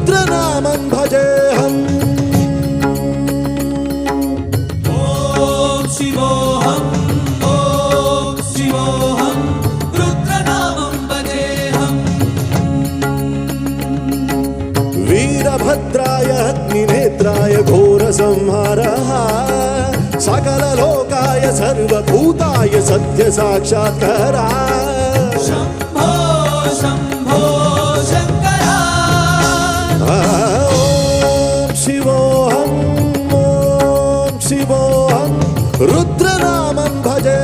रुद्रनामं भजेऽहम् ॐ शिवोऽहम् ॐ शिवोऽहम् रुद्रनामं भजेऽहम् वीरभद्राय अग्निनेत्राय घोरसंहारः सकललोकाय सर्वभूताय सत्यसाक्षात्कारा शम्भो शम्भो शङ्कर ॐ शिवोऽहम् रुद्रनामं भजे